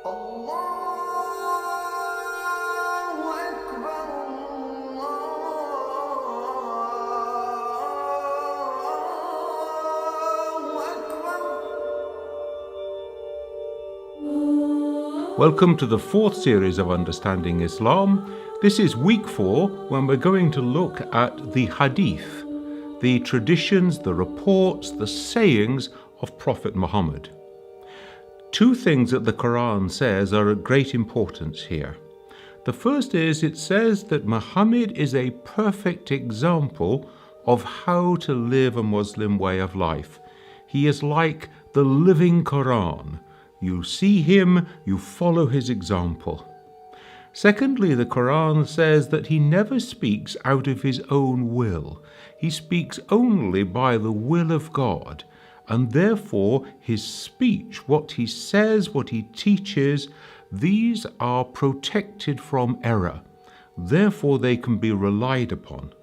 Welcome to the fourth series of Understanding Islam. This is week 4, when we're going to look at the Hadith, the traditions, the reports, the sayings of Prophet Muhammad. Two things that the Qur'an says are of great importance here. The first is, it says that Muhammad is a perfect example of how to live a Muslim way of life. He is like the living Qur'an. You see him, you follow his example. Secondly, the Qur'an says that he never speaks out of his own will. He speaks only by the will of God, and therefore his speech, what he says, what he teaches, these are protected from error. Therefore they can be relied upon.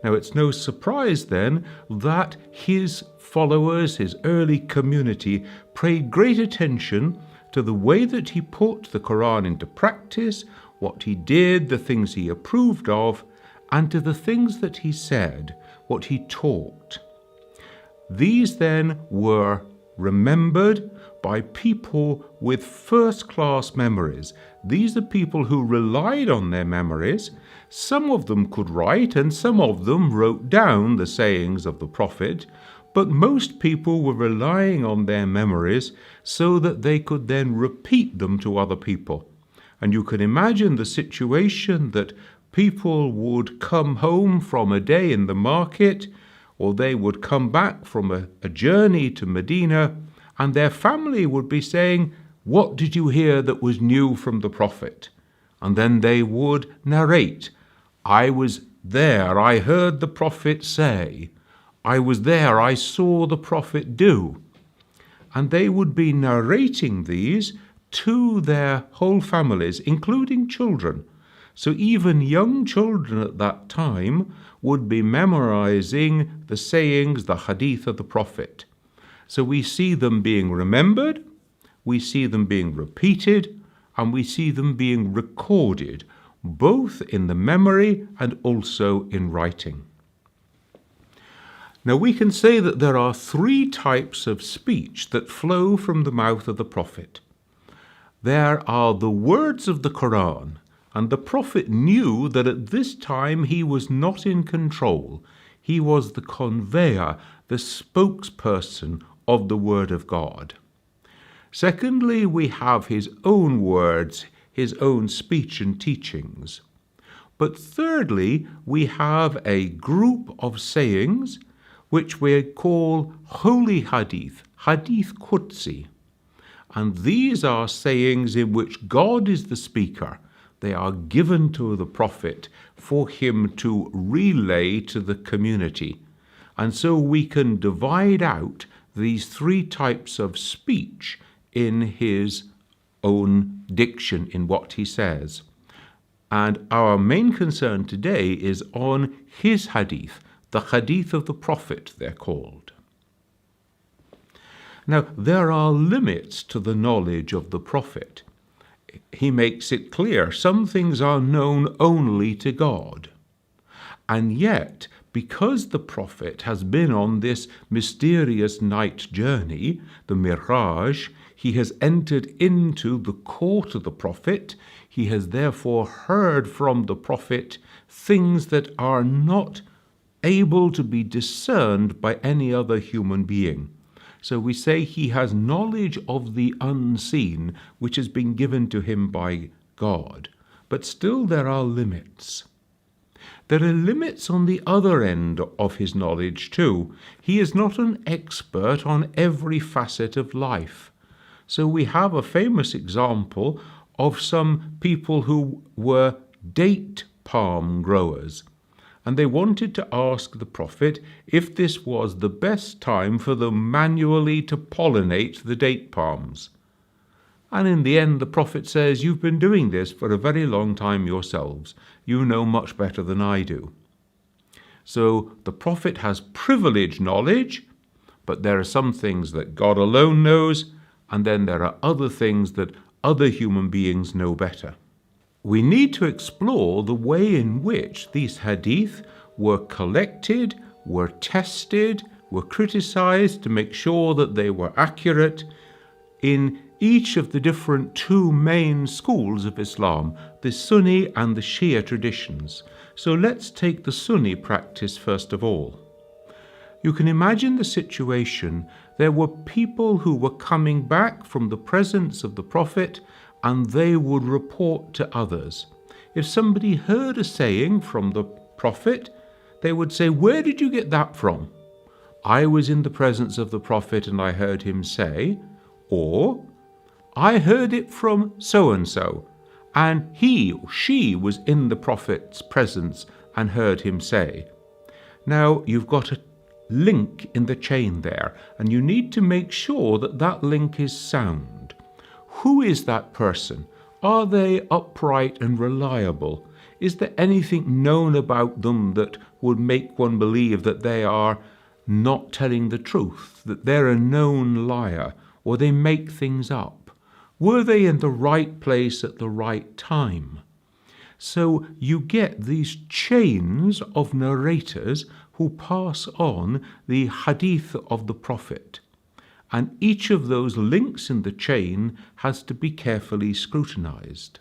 Now, it's no surprise then that his followers, his early community, paid great attention to the way that he put the Qur'an into practice, what he did, the things he approved of, and to the things that he said, what he taught. These then were remembered by people with first-class memories. These are people who relied on their memories. Some of them could write, and some of them wrote down the sayings of the Prophet, but most people were relying on their memories so that they could then repeat them to other people. And you can imagine the situation that people would come home from a day in the market, or they would come back from a journey to Medina, and their family would be saying, "What did you hear that was new from the Prophet?" And then they would narrate, "I was there, I heard the Prophet say. I was there, I saw the Prophet do." And they would be narrating these to their whole families, including children. So even young children at that time would be memorizing the sayings, the hadith of the Prophet. So we see them being remembered, we see them being repeated, and we see them being recorded, both in the memory and also in writing. Now, we can say that there are 3 types of speech that flow from the mouth of the Prophet. There are the words of the Qur'an, and the Prophet knew that at this time he was not in control. He was the conveyor, the spokesperson of the Word of God. Secondly, we have his own words, his own speech and teachings. But thirdly, we have a group of sayings which we call holy hadith, hadith Qudsi. And these are sayings in which God is the speaker. They are given to the Prophet for him to relay to the community. And so we can divide out these 3 types of speech in his own diction, in what he says. And our main concern today is on his hadith, the hadith of the Prophet, they're called. Now, there are limits to the knowledge of the Prophet. He makes it clear some things are known only to God. And yet, because the Prophet has been on this mysterious night journey, the Miraj, he has entered into the court of the Prophet. He has therefore heard from the Prophet things that are not able to be discerned by any other human being. So we say he has knowledge of the unseen, which has been given to him by God. But still there are limits. There are limits on the other end of his knowledge too. He is not an expert on every facet of life. So we have a famous example of some people who were date palm growers. And they wanted to ask the Prophet if this was the best time for them manually to pollinate the date palms. And in the end, the Prophet says, "You've been doing this for a very long time yourselves. You know much better than I do." So the Prophet has privileged knowledge, but there are some things that God alone knows, and then there are other things that other human beings know better. We need to explore the way in which these hadith were collected, were tested, were criticized to make sure that they were accurate in each of the different two main schools of Islam, the Sunni and the Shia traditions. So let's take the Sunni practice first of all. You can imagine the situation. There were people who were coming back from the presence of the Prophet, and they would report to others. If somebody heard a saying from the Prophet, they would say, "Where did you get that from?" "I was in the presence of the Prophet and I heard him say," or "I heard it from so-and-so, and he or she was in the Prophet's presence and heard him say." Now, you've got a link in the chain there, and you need to make sure that that link is sound. Who is that person? Are they upright and reliable? Is there anything known about them that would make one believe that they are not telling the truth, that they're a known liar, or they make things up? Were they in the right place at the right time? So you get these chains of narrators who pass on the hadith of the Prophet. And each of those links in the chain has to be carefully scrutinized.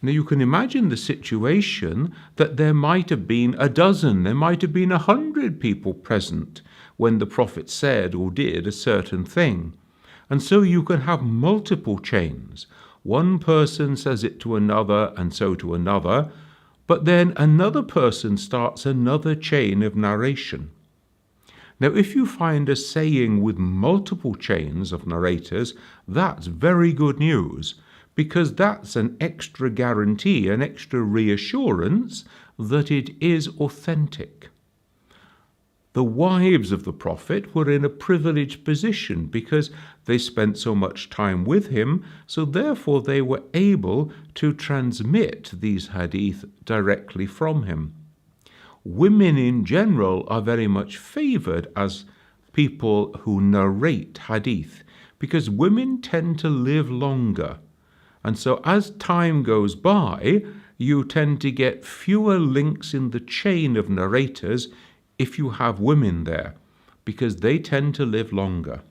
Now you can imagine the situation that there might have been a dozen, there might have been 100 people present when the Prophet said or did a certain thing. And so you can have multiple chains. One person says it to another and so to another, but then another person starts another chain of narration. Now, if you find a saying with multiple chains of narrators, that's very good news, because that's an extra guarantee, an extra reassurance that it is authentic. The wives of the Prophet were in a privileged position because they spent so much time with him, so therefore they were able to transmit these hadith directly from him. Women in general are very much favored as people who narrate hadith because women tend to live longer. And so as time goes by, you tend to get fewer links in the chain of narrators if you have women there, because they tend to live longer.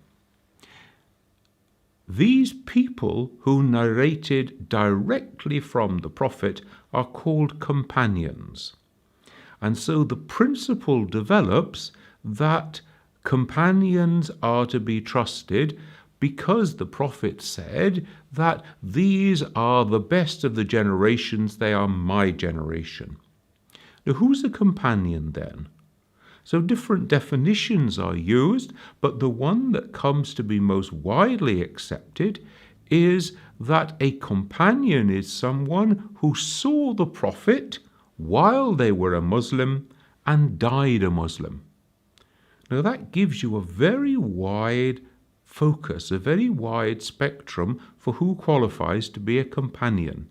These people who narrated directly from the Prophet are called companions. And so the principle develops that companions are to be trusted because the Prophet said that these are the best of the generations, they are my generation. Now, who's a companion then? So different definitions are used, but the one that comes to be most widely accepted is that a companion is someone who saw the Prophet while they were a Muslim and died a Muslim. Now that gives you a very wide focus, a very wide spectrum for who qualifies to be a companion.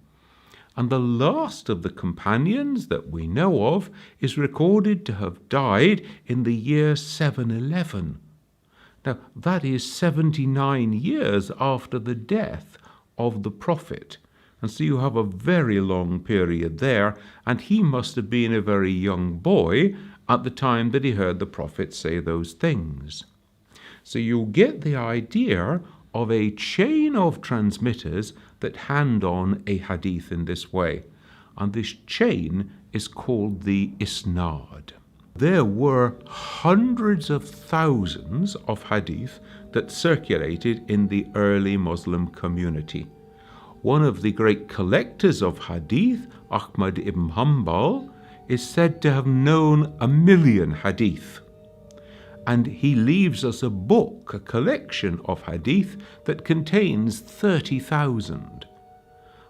And the last of the companions that we know of is recorded to have died in the year 711. Now, that is 79 years after the death of the Prophet. And so you have a very long period there, and he must have been a very young boy at the time that he heard the Prophet say those things. So you get the idea of a chain of transmitters that hand on a hadith in this way. And this chain is called the isnad. There were hundreds of thousands of hadith that circulated in the early Muslim community. One of the great collectors of hadith, Ahmad ibn Hanbal, is said to have known 1,000,000 hadith. And he leaves us a book, a collection of hadith that contains 30,000.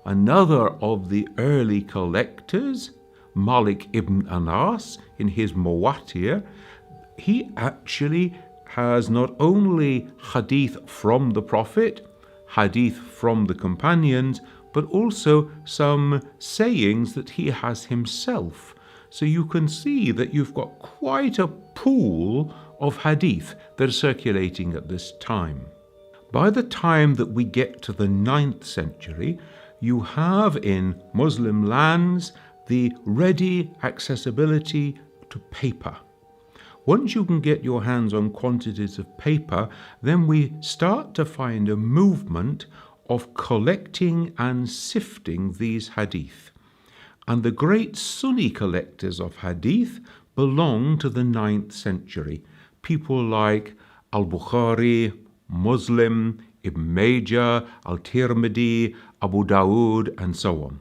Another of the early collectors, Malik ibn Anas, in his Muwatir, he actually has not only hadith from the Prophet, hadith from the companions, but also some sayings that he has himself. So you can see that you've got quite a pool of hadith that are circulating at this time. By the time that we get to the 9th century, you have in Muslim lands the ready accessibility to paper. Once you can get your hands on quantities of paper, then we start to find a movement of collecting and sifting these hadith. And the great Sunni collectors of hadith belong to the 9th century. People like Al-Bukhari, Muslim, Ibn Majah, Al-Tirmidhi, Abu Dawood, and so on.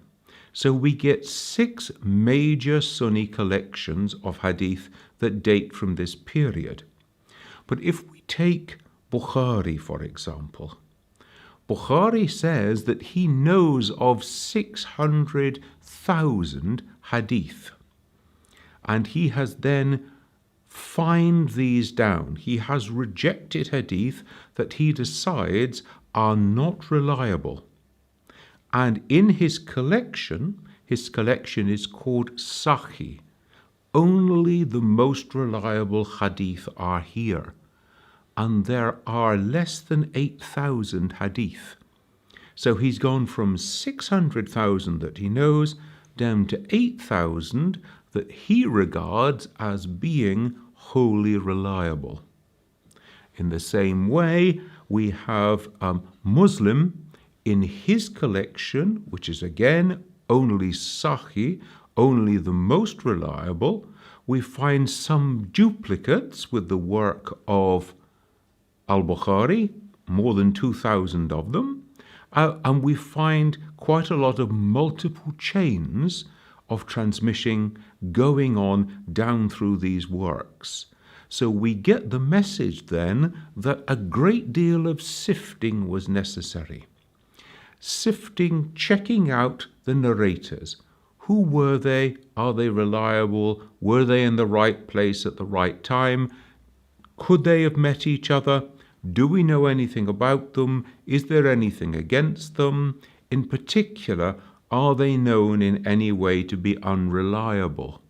So we get 6 major Sunni collections of hadith that date from this period. But if we take Bukhari, for example, Bukhari says that he knows of 600,000 hadith, and he has then fined these down. He has rejected hadith that he decides are not reliable. And in his collection is called Sahih. Only the most reliable hadith are here. And there are less than 8,000 hadith. So he's gone from 600,000 that he knows down to 8,000 that he regards as being wholly reliable. In the same way, we have Muslim in his collection, which is again only Sahih, only the most reliable. We find some duplicates with the work of Al-Bukhari, more than 2,000 of them, and we find quite a lot of multiple chains of transmission going on down through these works. So we get the message then that a great deal of sifting was necessary. Sifting, checking out the narrators. Who were they? Are they reliable? Were they in the right place at the right time? Could they have met each other? Do we know anything about them? Is there anything against them? In particular, are they known in any way to be unreliable?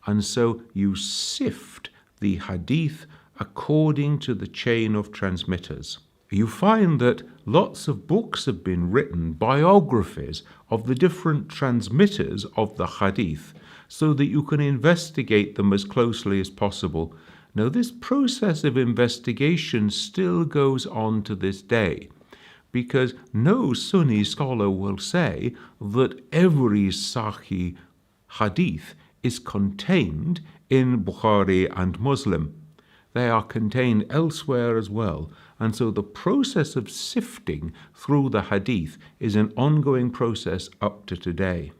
And so you sift the hadith according to the chain of transmitters. You find that lots of books have been written, biographies of the different transmitters of the hadith, so that you can investigate them as closely as possible. Now, this process of investigation still goes on to this day, because no Sunni scholar will say that every Sahih hadith is contained in Bukhari and Muslim. They are contained elsewhere as well. And so the process of sifting through the hadith is an ongoing process up to today.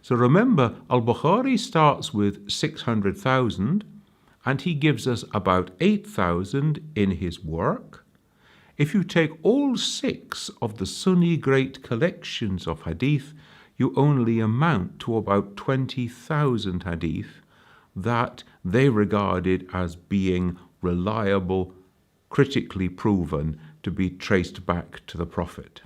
So remember, Al-Bukhari starts with 600,000, and he gives us about 8,000 in his work. If you take all 6 of the Sunni great collections of hadith, you only amount to about 20,000 hadith that they regarded as being reliable, critically proven to be traced back to the Prophet.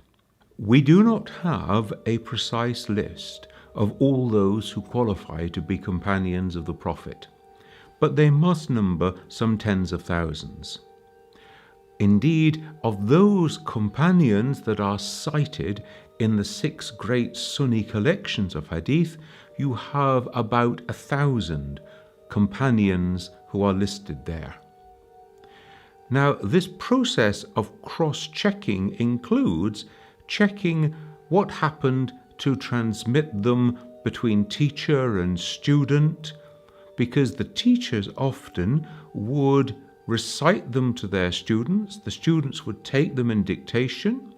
We do not have a precise list of all those who qualify to be companions of the Prophet, but they must number some tens of thousands. Indeed, of those companions that are cited in the 6 great Sunni collections of hadith, you have about 1,000 companions who are listed there. Now, this process of cross-checking includes checking what happened to transmit them between teacher and student, because the teachers often would recite them to their students. The students would take them in dictation.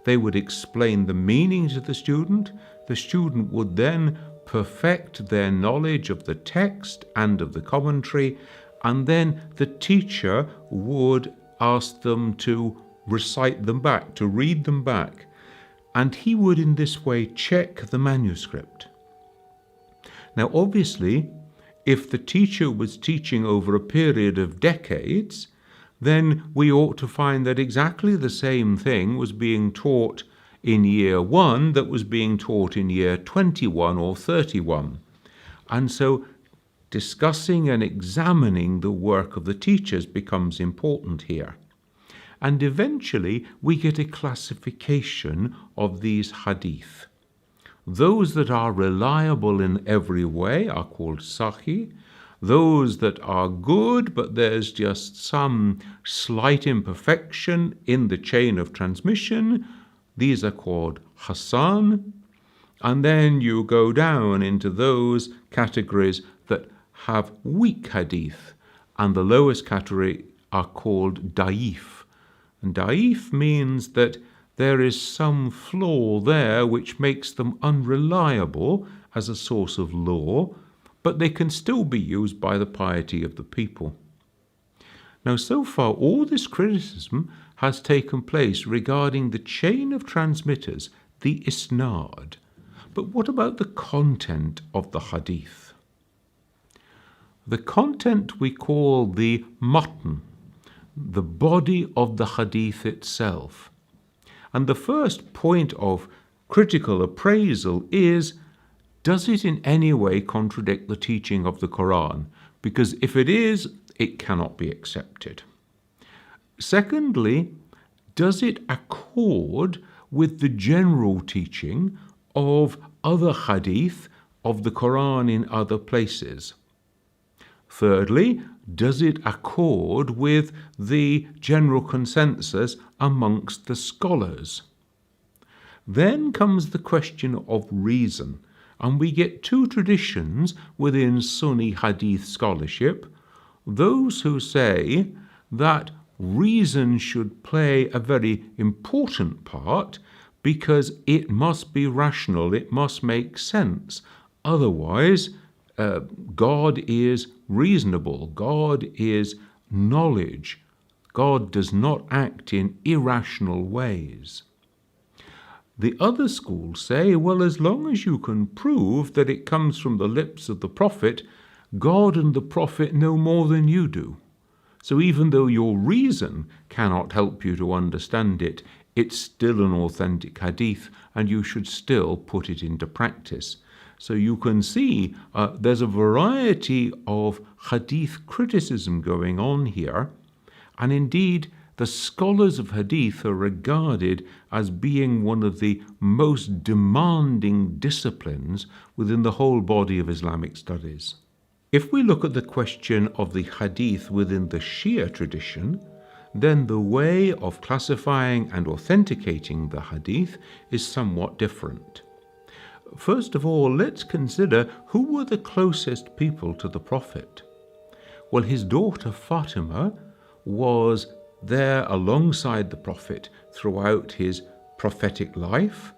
They would explain the meaning to the student. The student would then perfect their knowledge of the text and of the commentary, and then the teacher would ask them to recite them back, to read them back, and he would in this way check the manuscript. Now, obviously, if the teacher was teaching over a period of decades, then we ought to find that exactly the same thing was being taught in year 1 that was being taught in year 21 or 31. And so discussing and examining the work of the teachers becomes important here. And eventually we get a classification of these hadith. Those that are reliable in every way are called sahih. Those that are good, but there's just some slight imperfection in the chain of transmission, these are called hasan. And then you go down into those categories that have weak hadith, and the lowest category are called da'if. And da'if means that there is some flaw there which makes them unreliable as a source of law, but they can still be used by the piety of the people. Now, so far, all this criticism has taken place regarding the chain of transmitters, the isnad. But what about the content of the hadith? The content we call the matn, the body of the hadith itself. And the first point of critical appraisal is, does it in any way contradict the teaching of the Qur'an? Because if it is, it cannot be accepted. Secondly, does it accord with the general teaching of other hadith of the Qur'an in other places? Thirdly, does it accord with the general consensus amongst the scholars? Then comes the question of reason, and we get two traditions within Sunni hadith scholarship. Those who say that reason should play a very important part because it must be rational, it must make sense. Otherwise, God is reasonable, God is knowledge. God does not act in irrational ways. The other schools say, well, as long as you can prove that it comes from the lips of the Prophet, God and the Prophet know more than you do. So even though your reason cannot help you to understand it, it's still an authentic hadith and you should still put it into practice. So you can see there's a variety of hadith criticism going on here. And indeed, the scholars of hadith are regarded as being one of the most demanding disciplines within the whole body of Islamic studies. If we look at the question of the hadith within the Shia tradition, then the way of classifying and authenticating the hadith is somewhat different. First of all, let's consider who were the closest people to the Prophet. Well, his daughter Fatima was there alongside the Prophet throughout his prophetic life.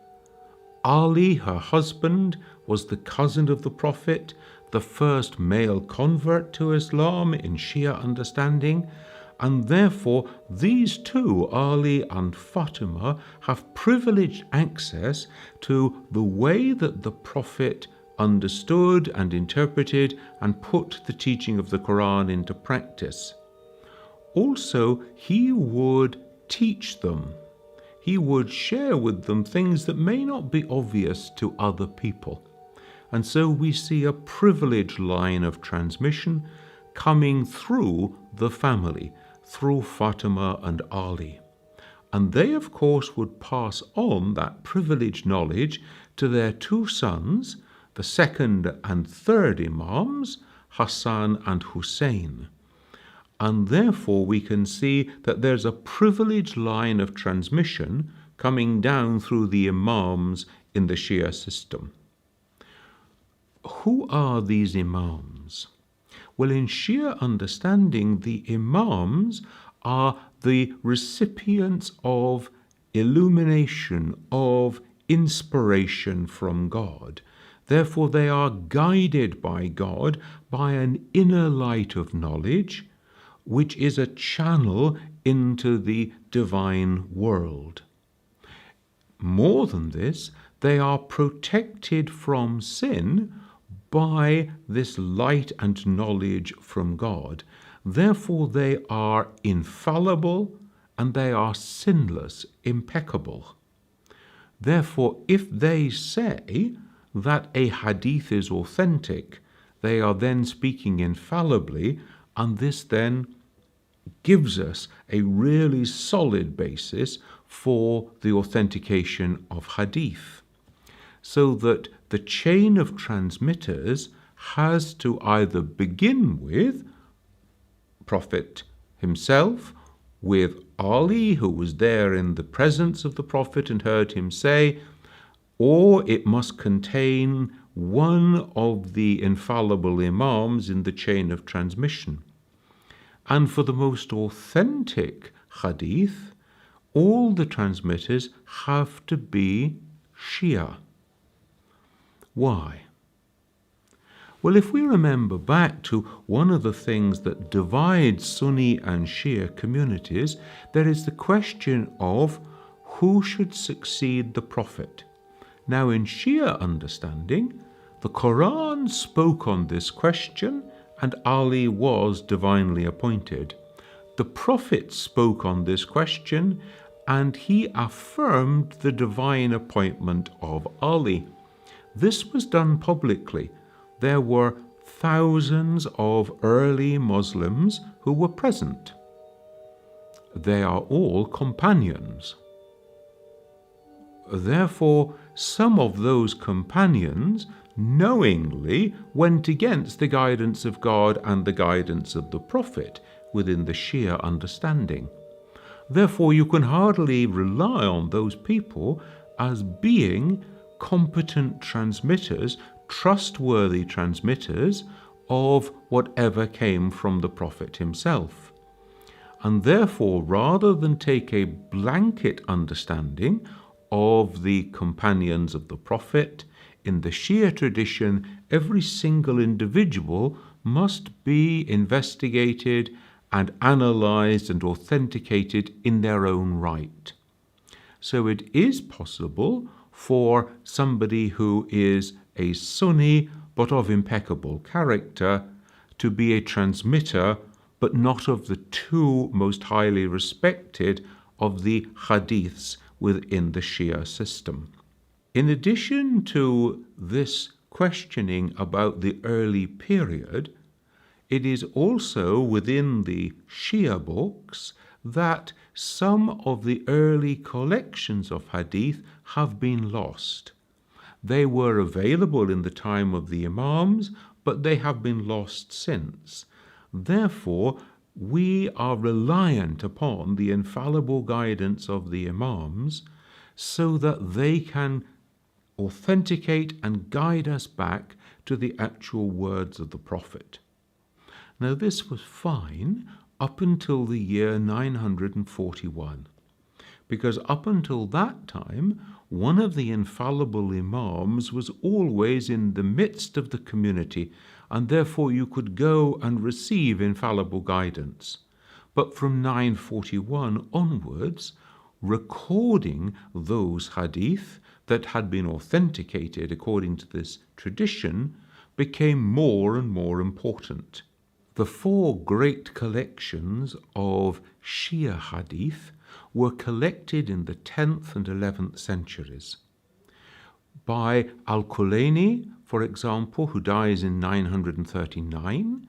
Ali, her husband, was the cousin of the Prophet, the first male convert to Islam in Shia understanding, and therefore these two, Ali and Fatima, have privileged access to the way that the Prophet understood and interpreted and put the teaching of the Qur'an into practice. Also, he would teach them. He would share with them things that may not be obvious to other people. And so we see a privileged line of transmission coming through the family, through Fatima and Ali. And they, of course, would pass on that privileged knowledge to their two sons, the second and third Imams, Hassan and Hussein. And therefore we can see that there's a privileged line of transmission coming down through the Imams in the Shia system. Who are these Imams? Well, in Shia understanding, the Imams are the recipients of illumination, of inspiration from God. Therefore, they are guided by God by an inner light of knowledge, which is a channel into the divine world. More than this, they are protected from sin by this light and knowledge from God. Therefore, they are infallible and they are sinless, impeccable. Therefore, if they say that a hadith is authentic, they are then speaking infallibly, and this then gives us a really solid basis for the authentication of Hadith, so that the chain of transmitters has to either begin with Prophet himself, with Ali, who was there in the presence of the Prophet and heard him say, or it must contain one of the infallible Imams in the chain of transmission. And for the most authentic Hadith, all the transmitters have to be Shia. Why? Well, if we remember back to one of the things that divides Sunni and Shia communities, there is the question of who should succeed the Prophet. Now, in Shia understanding, the Qur'an spoke on this question, and Ali was divinely appointed. The Prophet spoke on this question, and he affirmed the divine appointment of Ali. This was done publicly. There were thousands of early Muslims who were present. They are all companions. Therefore, some of those companions knowingly went against the guidance of God and the guidance of the Prophet within the Shia understanding. Therefore, you can hardly rely on those people as being competent transmitters, trustworthy transmitters of whatever came from the Prophet himself. And therefore, rather than take a blanket understanding of the companions of the Prophet, in the Shia tradition, every single individual must be investigated and analyzed and authenticated in their own right. So it is possible for somebody who is a Sunni but of impeccable character to be a transmitter, but not of the two most highly respected of the hadiths within the Shia system. In addition to this questioning about the early period, it is also within the Shia books that some of the early collections of hadith have been lost. They were available in the time of the Imams, but they have been lost since. Therefore, we are reliant upon the infallible guidance of the Imams so that they can authenticate and guide us back to the actual words of the Prophet. Now, this was fine up until the year 941, because up until that time, one of the infallible Imams was always in the midst of the community, and therefore you could go and receive infallible guidance. But from 941 onwards, recording those hadith that had been authenticated according to this tradition became more and more important. The four great collections of Shia hadith were collected in the 10th and 11th centuries by Al-Kulaini, for example, who dies in 939,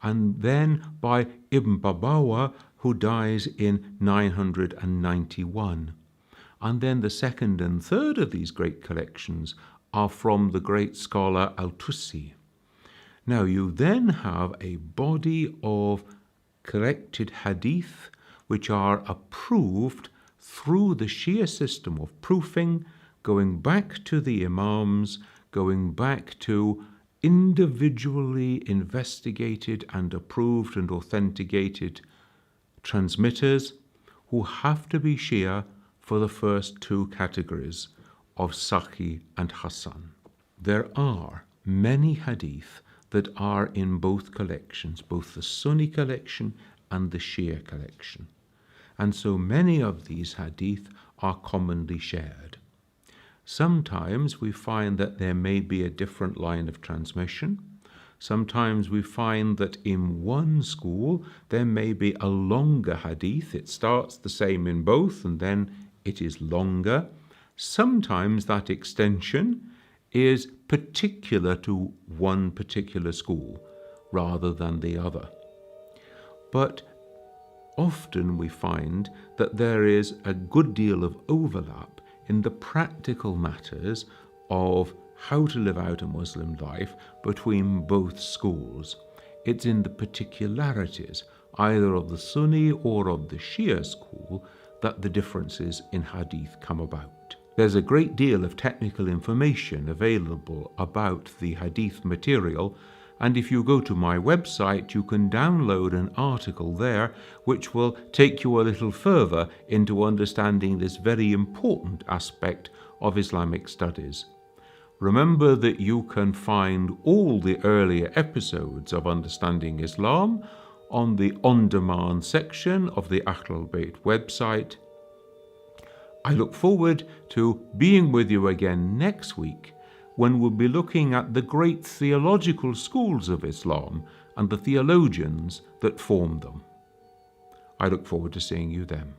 and then by Ibn Babawa, who dies in 991. And then the second and third of these great collections are from the great scholar Al-Tusi. Now, you then have a body of collected hadith which are approved through the Shia system of proofing, going back to the Imams, going back to individually investigated and approved and authenticated transmitters who have to be Shia for the first two categories of Sahih and Hasan. There are many hadith that are in both collections, both the Sunni collection and the Shia collection. And so many of these hadith are commonly shared. Sometimes we find that there may be a different line of transmission. Sometimes we find that in one school there may be a longer hadith. It starts the same in both and then it is longer. Sometimes that extension is particular to one particular school rather than the other. But often we find that there is a good deal of overlap in the practical matters of how to live out a Muslim life between both schools. It's in the particularities, either of the Sunni or of the Shia school, that the differences in Hadith come about. There's a great deal of technical information available about the Hadith material, and if you go to my website, you can download an article there which will take you a little further into understanding this very important aspect of Islamic studies. Remember that you can find all the earlier episodes of Understanding Islam on the on-demand section of the Ahlulbayt website. I look forward to being with you again next week, when we'll be looking at the great theological schools of Islam and the theologians that formed them. I look forward to seeing you then.